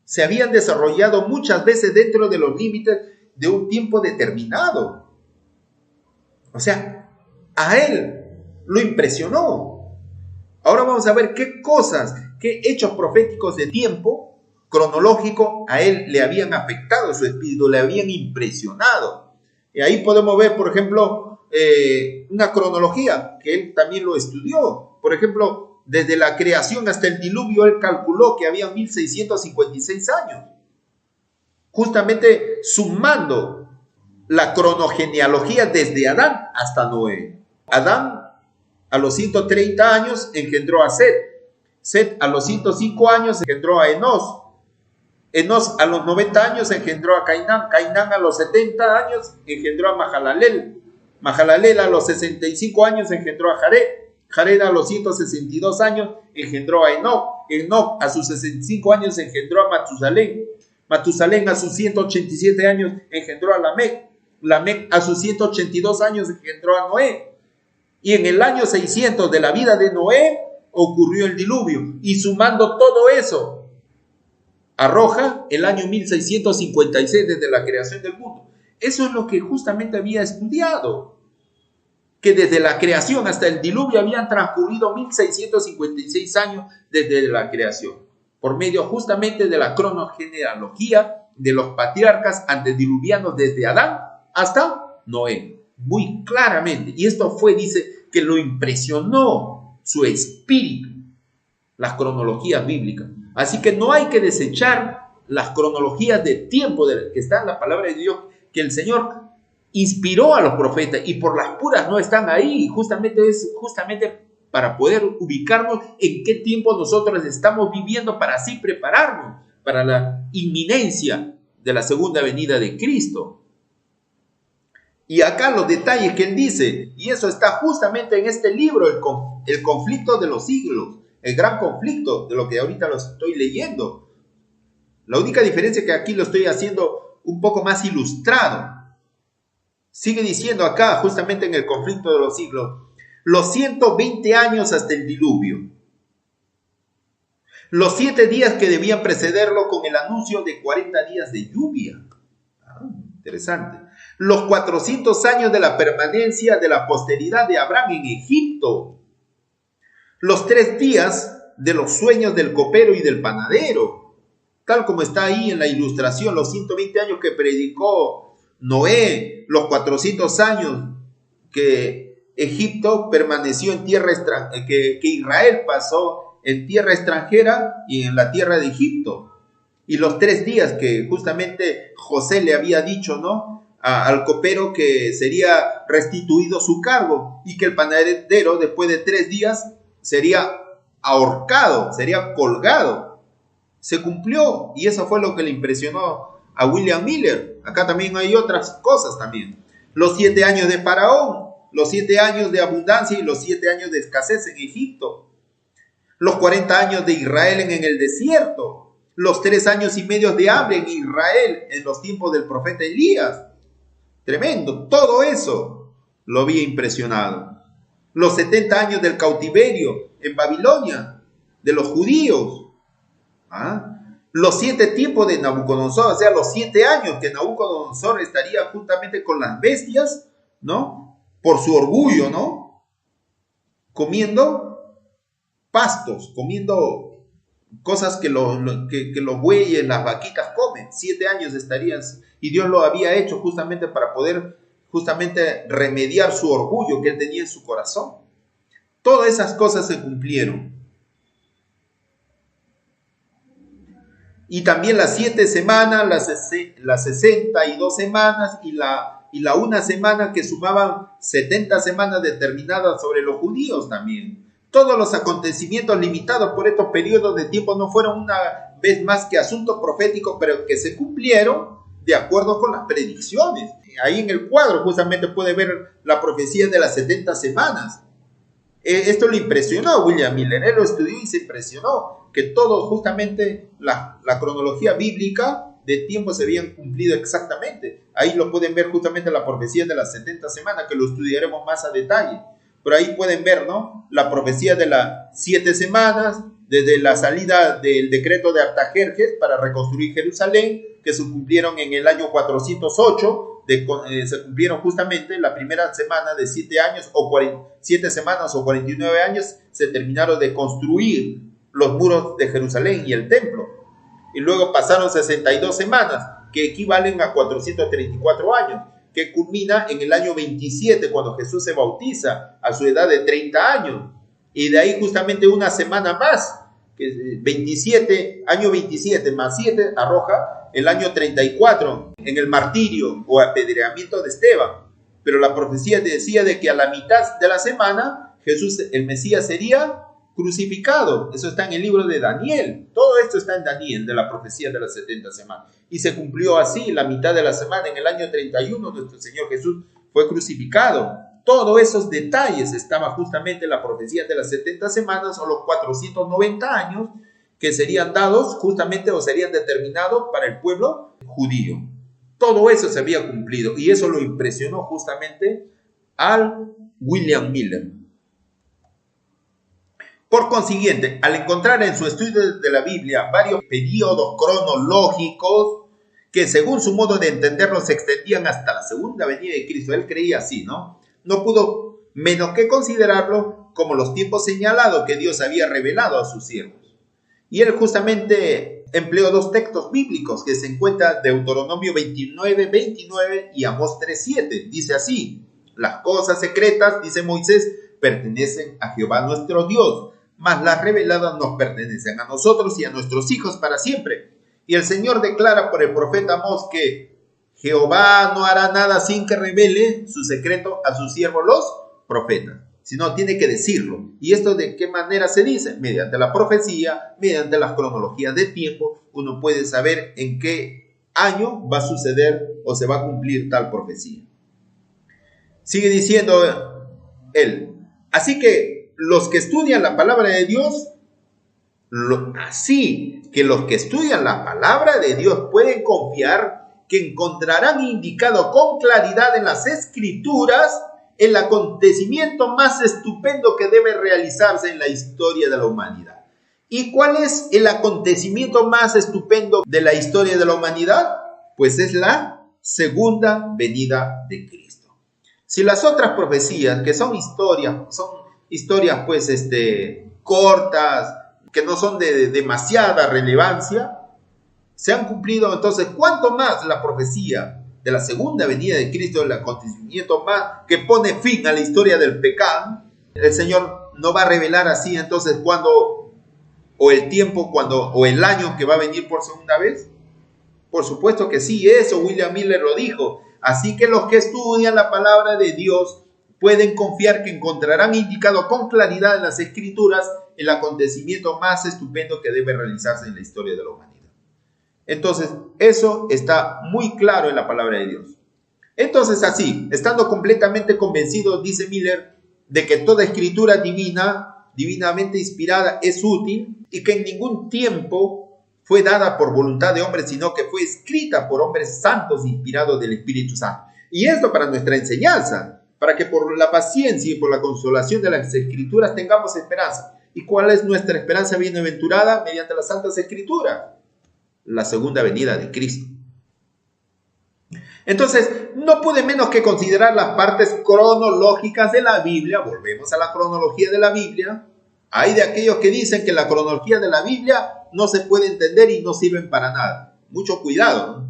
se habían desarrollado muchas veces dentro de los límites de un tiempo determinado. O sea, a él lo impresionó. Ahora vamos a ver qué cosas, qué hechos proféticos de tiempo cronológico a él le habían afectado su espíritu, le habían impresionado. Y ahí podemos ver, por ejemplo, una cronología que él también lo estudió. Por ejemplo, desde la creación hasta el diluvio, él calculó que había 1656 años. Justamente sumando la cronogenealogía desde Adán hasta Noé. Adán a los 130 años engendró a Set. Set a los 105 años engendró a Enos. Enos a los 90 años engendró a Cainán. Cainán a los 70 años engendró a Mahalalel. Mahalalel a los 65 años engendró a Jared. Jared a los 162 años engendró a Enoc. Enoc a sus 65 años engendró a Matusalén. Matusalén a sus 187 años engendró a Lamec. Lamec a sus 182 años engendró a Noé. Y en el año 600 de la vida de Noé ocurrió el diluvio. Y sumando todo eso, arroja el año 1656 desde la creación del mundo. Eso es lo que justamente había estudiado. Que desde la creación hasta el diluvio habían transcurrido 1656 años desde la creación. Por medio justamente de la cronogenealogía de los patriarcas antediluvianos desde Adán hasta Noé. Muy claramente. Y esto fue, dice, que lo impresionó su espíritu, las cronologías bíblicas. Así que no hay que desechar las cronologías de tiempo que está en la palabra de Dios, que el Señor inspiró a los profetas y por las puras no están ahí. Es justamente para poder ubicarnos en qué tiempo nosotros estamos viviendo, para así prepararnos para la inminencia de la segunda venida de Cristo. Y acá los detalles que él dice, y eso está justamente en este libro, el conflicto de los siglos, el gran conflicto de lo que ahorita lo estoy leyendo. La única diferencia es que aquí lo estoy haciendo un poco más ilustrado. Sigue diciendo acá, justamente en el conflicto de los siglos, los 120 años hasta el diluvio. Los 7 días que debían precederlo con el anuncio de 40 días de lluvia. Interesante. Los 400 años de la permanencia de la posteridad de Abraham en Egipto. Los 3 días de los sueños del copero y del panadero. Tal como está ahí en la ilustración, los 120 años que predicó Noé, los 400 años que Egipto permaneció en tierra extranjera, que Israel pasó en tierra extranjera y en la tierra de Egipto. Y los 3 días que justamente José le había dicho, ¿no?, al copero que sería restituido su cargo y que el panadero después de 3 días sería ahorcado, sería colgado. Se cumplió y eso fue lo que le impresionó a William Miller. Acá también hay otras cosas también. Los 7 años de Faraón, los 7 años de abundancia y los 7 años de escasez en Egipto. Los 40 años de Israel en el desierto. Los 3 años y medio de hambre en Israel en los tiempos del profeta Elías. Tremendo. Todo eso lo había impresionado. Los 70 años del cautiverio en Babilonia de los judíos. Los 7 tiempos de Nabucodonosor, o sea, los 7 años que Nabucodonosor estaría juntamente con las bestias, ¿no?, por su orgullo, ¿no?, comiendo pastos, comiendo cosas que los bueyes, las vaquitas comen. 7 años estarían, y Dios lo había hecho justamente para poder justamente remediar su orgullo que él tenía en su corazón. Todas esas cosas se cumplieron. Y también las 7 semanas, las 62 semanas y la una semana que sumaban 70 semanas determinadas sobre los judíos también. Todos los acontecimientos limitados por estos periodos de tiempo no fueron una vez más que asuntos proféticos, pero que se cumplieron de acuerdo con las predicciones. Ahí en el cuadro justamente puede ver la profecía de las 70 semanas. Esto le impresionó a William Miller, él lo estudió y se impresionó que todo justamente la cronología bíblica de tiempo se habían cumplido exactamente. Ahí lo pueden ver justamente la profecía de las 70 semanas, que lo estudiaremos más a detalle. Pero ahí pueden ver, ¿no?, la profecía de las 7 semanas, desde la salida del decreto de Artajerjes para reconstruir Jerusalén, que se cumplieron en el año 408, se cumplieron justamente la primera semana de 7 años, o 7 semanas o 49 años, se terminaron de construir los muros de Jerusalén y el templo. Y luego pasaron 62 semanas, que equivalen a 434 años, que culmina en el año 27, cuando Jesús se bautiza a su edad de 30 años. Y de ahí justamente una semana más, que 27, año 27 más 7 arroja el año 34 en el martirio o apedreamiento de Esteban. Pero la profecía decía de que a la mitad de la semana Jesús, el Mesías, sería crucificado. Eso está en el libro de Daniel. Todo esto está en Daniel, de la profecía de las 70 semanas. Y se cumplió así, la mitad de la semana, en el año 31, nuestro Señor Jesús fue crucificado. Todos esos detalles estaban justamente en la profecía de las 70 semanas o los 490 años que serían dados justamente o serían determinados para el pueblo judío. Todo eso se había cumplido y eso lo impresionó justamente al William Miller. Por consiguiente, al encontrar en su estudio de la Biblia varios periodos cronológicos que según su modo de entenderlo se extendían hasta la segunda venida de Cristo, él creía así, ¿no? No pudo menos que considerarlo como los tiempos señalados que Dios había revelado a sus siervos. Y él justamente empleó 2 textos bíblicos que se encuentran en Deuteronomio 29:29 y Amós 3:7. Dice así: las cosas secretas, dice Moisés, pertenecen a Jehová nuestro Dios, mas las reveladas nos pertenecen a nosotros y a nuestros hijos para siempre. Y el Señor declara por el profeta Amós que Jehová no hará nada sin que revele su secreto a sus siervos los profetas, sino tiene que decirlo. ¿Y esto de qué manera se dice? Mediante la profecía, mediante las cronologías de tiempo, uno puede saber en qué año va a suceder o se va a cumplir tal profecía. Sigue diciendo él: así que los que estudian la palabra de Dios, pueden confiar que encontrarán indicado con claridad en las Escrituras el acontecimiento más estupendo que debe realizarse en la historia de la humanidad. ¿Y cuál es el acontecimiento más estupendo de la historia de la humanidad? Pues es la segunda venida de Cristo. Si las otras profecías, que son historias pues cortas, que no son de demasiada relevancia, se han cumplido, entonces, ¿cuánto más la profecía de la segunda venida de Cristo, el acontecimiento más que pone fin a la historia del pecado? El Señor no va a revelar así, entonces, cuando, o el tiempo, cuando, o el año que va a venir por segunda vez. Por supuesto que sí, eso William Miller lo dijo. Así que los que estudian la palabra de Dios pueden confiar que encontrarán indicado con claridad en las Escrituras el acontecimiento más estupendo que debe realizarse en la historia de la humanidad. Entonces, eso está muy claro en la palabra de Dios. Entonces, así, estando completamente convencido, dice Miller, de que toda escritura divinamente inspirada, es útil y que en ningún tiempo fue dada por voluntad de hombres, sino que fue escrita por hombres santos inspirados del Espíritu Santo. Y esto para nuestra enseñanza, para que por la paciencia y por la consolación de las Escrituras tengamos esperanza. ¿Y cuál es nuestra esperanza bienaventurada? Mediante las Santas Escrituras. La segunda venida de Cristo. Entonces, no pude menos que considerar las partes cronológicas de la Biblia. Volvemos a la cronología de la Biblia. Hay de aquellos que dicen que la cronología de la Biblia no se puede entender y no sirven para nada. Mucho cuidado.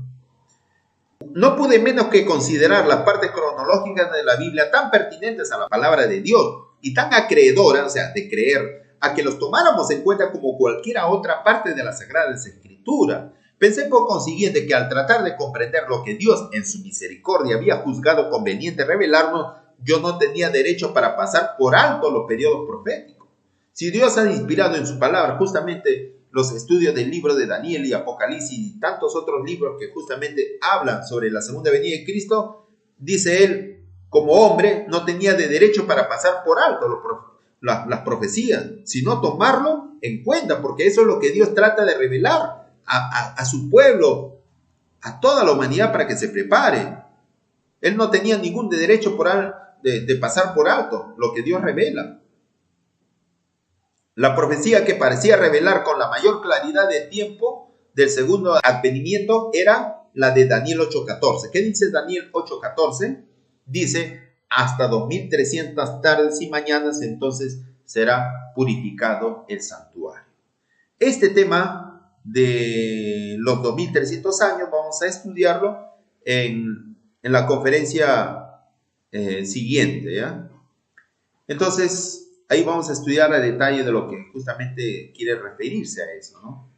No pude menos que considerar las partes cronológicas de la Biblia tan pertinentes a la palabra de Dios y tan acreedoras, o sea, de creer, a que los tomáramos en cuenta como cualquiera otra parte de las Sagradas Escrituras. Pensé por consiguiente que al tratar de comprender lo que Dios en su misericordia había juzgado conveniente revelarnos, yo no tenía derecho para pasar por alto los periodos proféticos. Si Dios ha inspirado en su palabra justamente los estudios del libro de Daniel y Apocalipsis y tantos otros libros que justamente hablan sobre la segunda venida de Cristo, dice él, como hombre, no tenía de derecho para pasar por alto las profecías, sino tomarlo en cuenta, porque eso es lo que Dios trata de revelar a su pueblo, a toda la humanidad para que se prepare. Él no tenía ningún derecho de pasar por alto lo que Dios revela. La profecía que parecía revelar con la mayor claridad de tiempo del segundo advenimiento era la de Daniel 8:14. ¿Qué dice Daniel 8:14? Dice, hasta 2300 tardes y mañanas entonces será purificado el santuario. Este tema de los 2300 años vamos a estudiarlo en la conferencia siguiente, ¿ya? Entonces, ahí vamos a estudiar a detalle de lo que justamente quiere referirse a eso, ¿no?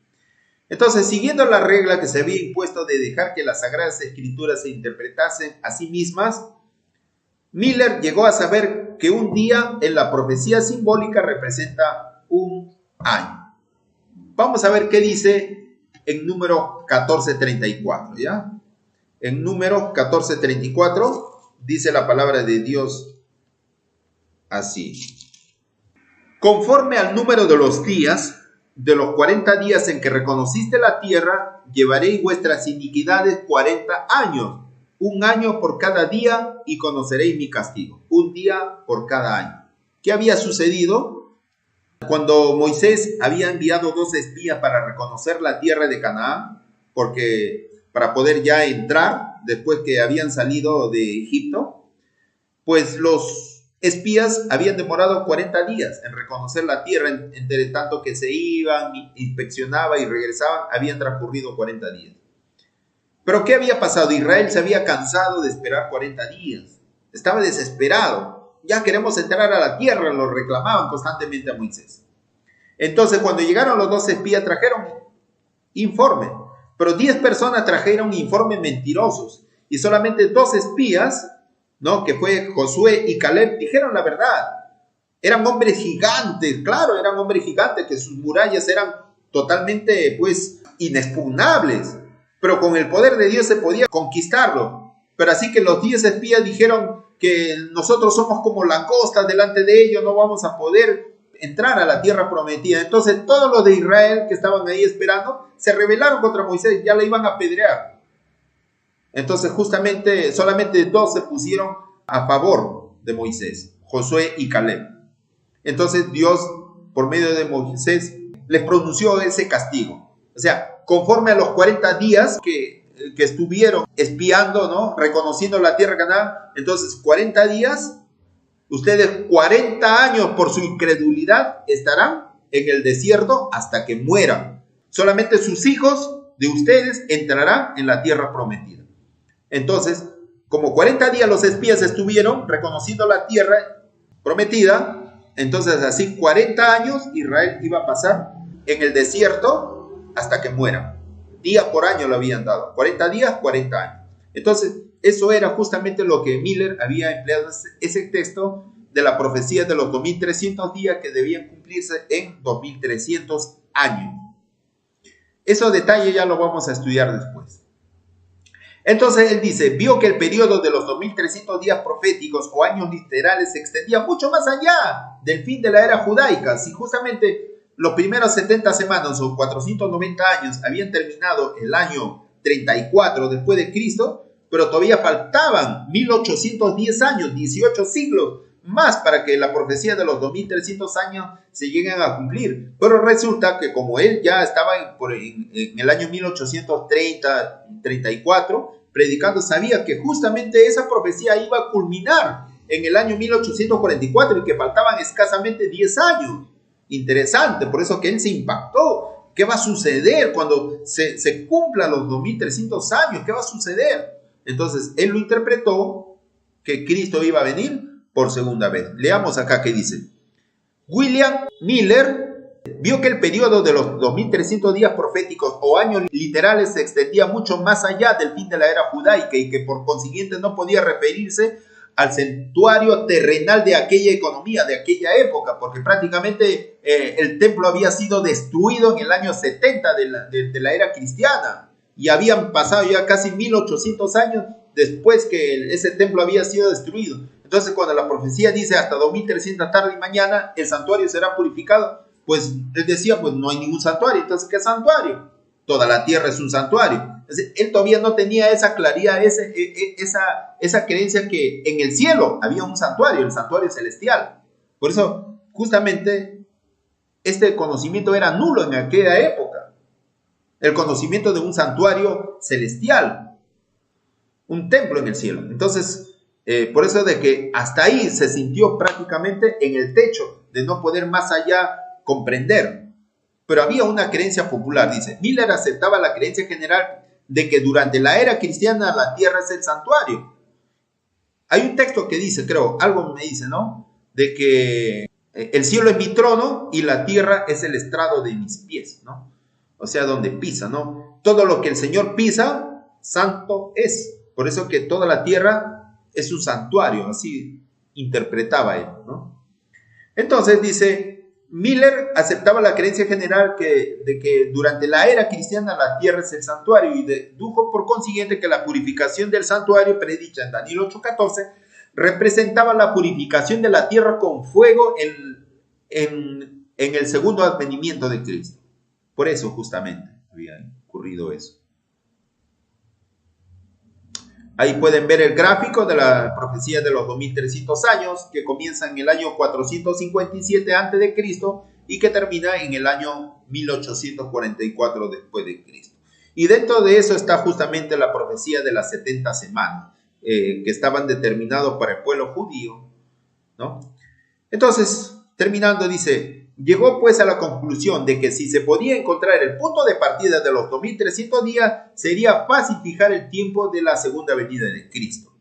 Entonces, siguiendo la regla que se había impuesto de dejar que las Sagradas Escrituras se interpretasen a sí mismas, Miller llegó a saber que un día en la profecía simbólica representa un año. Vamos a ver qué dice en número 1434, ¿ya? En número 1434 dice la palabra de Dios así. Conforme al número de los días, de los 40 días en que reconociste la tierra, llevaréis vuestras iniquidades 40 años, un año por cada día, y conoceréis mi castigo. Un día por cada año. ¿Qué había sucedido? Cuando Moisés había enviado 2 espías para reconocer la tierra de Canaán, para poder ya entrar después que habían salido de Egipto, pues los espías habían demorado 40 días en reconocer la tierra, entre tanto que se iban, inspeccionaban y regresaban, habían transcurrido 40 días. Pero ¿qué había pasado? Israel se había cansado de esperar 40 días, estaba desesperado, ya queremos entrar a la tierra, lo reclamaban constantemente a Moisés. Entonces cuando llegaron los 2 espías trajeron informe, pero 10 personas trajeron informes mentirosos y solamente 2 espías, ¿no?, que fue Josué y Caleb, dijeron la verdad. Eran hombres gigantes, claro, eran hombres gigantes, que sus murallas eran totalmente, pues, inexpugnables, pero con el poder de Dios se podía conquistarlo. Pero así que los 10 espías dijeron que nosotros somos como langostas delante de ellos, no vamos a poder entrar a la tierra prometida. Entonces todos los de Israel que estaban ahí esperando se rebelaron contra Moisés, ya le iban a apedrear. Entonces justamente solamente 2 se pusieron a favor de Moisés, Josué y Caleb. Entonces Dios, por medio de Moisés, les pronunció ese castigo. O sea, conforme a los 40 días que estuvieron espiando, ¿no? Reconociendo la tierra de Canaán, entonces 40 días, ustedes 40 años por su incredulidad estarán en el desierto hasta que mueran. Solamente sus hijos de ustedes entrarán en la tierra prometida. Entonces, como 40 días los espías estuvieron reconociendo la tierra prometida, entonces así 40 años Israel iba a pasar en el desierto hasta que mueran. Día por año lo habían dado. 40 días, 40 años. Entonces, eso era justamente lo que Miller había empleado, ese texto de la profecía de los 2300 días que debían cumplirse en 2300 años. Esos detalles ya lo vamos a estudiar después. Entonces él dice, vio que el periodo de los 2300 días proféticos o años literales se extendía mucho más allá del fin de la era judaica. Si justamente los primeros 70 semanas o 490 años habían terminado el año 34 después de Cristo, pero todavía faltaban 1810 años, 18 siglos más para que la profecía de los 2300 años se lleguen a cumplir. Pero resulta que como él ya estaba en el año 1830, 34, predicando, sabía que justamente esa profecía iba a culminar en el año 1844 y que faltaban escasamente 10 años. Interesante, por eso que él se impactó. ¿Qué va a suceder cuando se cumplan los 2300 años? ¿Qué va a suceder? Entonces, él lo interpretó que Cristo iba a venir por segunda vez. Leamos acá qué dice. William Miller vio que el periodo de los 2300 días proféticos o años literales se extendía mucho más allá del fin de la era judaica y que por consiguiente no podía referirse al santuario terrenal de aquella economía, de aquella época, porque prácticamente el templo había sido destruido en el año 70 de la era cristiana y habían pasado ya casi 1800 años después que ese templo había sido destruido. Entonces, cuando la profecía dice hasta 2300 tarde y mañana el santuario será purificado, pues él decía, pues no hay ningún santuario. Entonces, ¿qué santuario? Toda la tierra es un santuario. Entonces, él todavía no tenía esa claridad, esa creencia que en el cielo había un santuario, el santuario celestial. Por eso, justamente, este conocimiento era nulo en aquella época. El conocimiento de un santuario celestial, un templo en el cielo. Entonces, por eso de que hasta ahí se sintió prácticamente en el techo de no poder más allá comprender. Pero había una creencia popular, dice. Miller aceptaba la creencia general de que durante la era cristiana la tierra es el santuario. Hay un texto que dice, creo, algo me dice, ¿no? De que el cielo es mi trono y la tierra es el estrado de mis pies, ¿no? O sea, donde pisa, ¿no? Todo lo que el Señor pisa, santo es. Por eso que toda la tierra es un santuario, así interpretaba él, ¿no? Entonces dice, Miller aceptaba la creencia general de que durante la era cristiana la tierra es el santuario y dedujo por consiguiente que la purificación del santuario predicha en Daniel 8:14 representaba la purificación de la tierra con fuego en el segundo advenimiento de Cristo. Por eso justamente había ocurrido eso. Ahí pueden ver el gráfico de la profecía de los 2300 años, que comienza en el año 457 a.C. y que termina en el año 1844 después de Cristo. Y dentro de eso está justamente la profecía de las 70 semanas, que estaban determinados para el pueblo judío, ¿no? Entonces, terminando, dice, llegó pues a la conclusión de que si se podía encontrar el punto de partida de los 2300 días, sería fácil fijar el tiempo de la segunda venida de Cristo.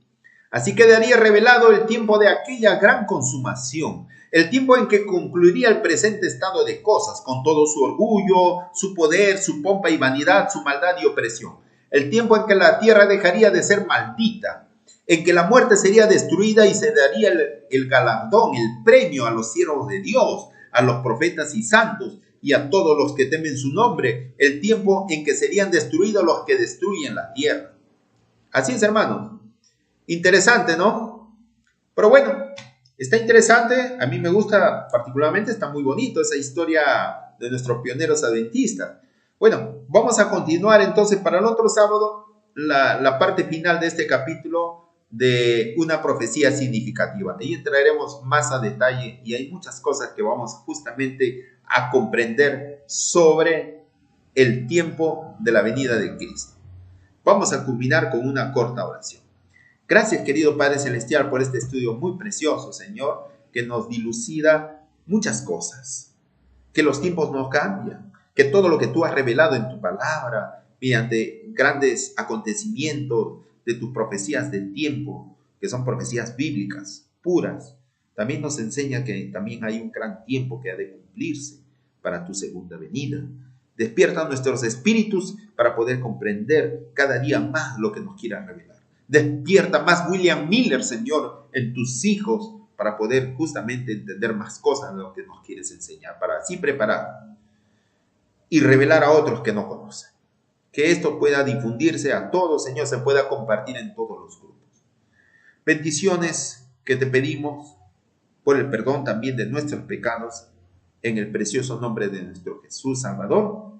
Así quedaría revelado el tiempo de aquella gran consumación, el tiempo en que concluiría el presente estado de cosas, con todo su orgullo, su poder, su pompa y vanidad, su maldad y opresión. El tiempo en que la tierra dejaría de ser maldita, en que la muerte sería destruida y se daría el galardón, el premio a los siervos de Dios, a los profetas y santos y a todos los que temen su nombre, el tiempo en que serían destruidos los que destruyen la tierra. Así es, hermanos. Interesante, ¿no? Pero bueno, está interesante, a mí me gusta particularmente, está muy bonito esa historia de nuestros pioneros adventistas. Bueno, vamos a continuar entonces para el otro sábado la parte final de este capítulo de una profecía significativa. Ahí entraremos más a detalle y hay muchas cosas que vamos justamente a comprender sobre el tiempo de la venida de Cristo. Vamos a culminar con una corta oración. Gracias, querido Padre Celestial, por este estudio muy precioso, Señor, que nos dilucida muchas cosas. Que los tiempos no cambian, que todo lo que tú has revelado en tu palabra, mediante grandes acontecimientos de tus profecías del tiempo, que son profecías bíblicas, puras, también nos enseña que también hay un gran tiempo que ha de cumplirse para tu segunda venida. Despierta nuestros espíritus para poder comprender cada día más lo que nos quieras revelar. Despierta más William Miller, Señor, en tus hijos, para poder justamente entender más cosas de lo que nos quieres enseñar, para así preparar y revelar a otros que no conocen. Que esto pueda difundirse a todos, Señor, se pueda compartir en todos los grupos. Bendiciones que te pedimos por el perdón también de nuestros pecados, en el precioso nombre de nuestro Jesús Salvador.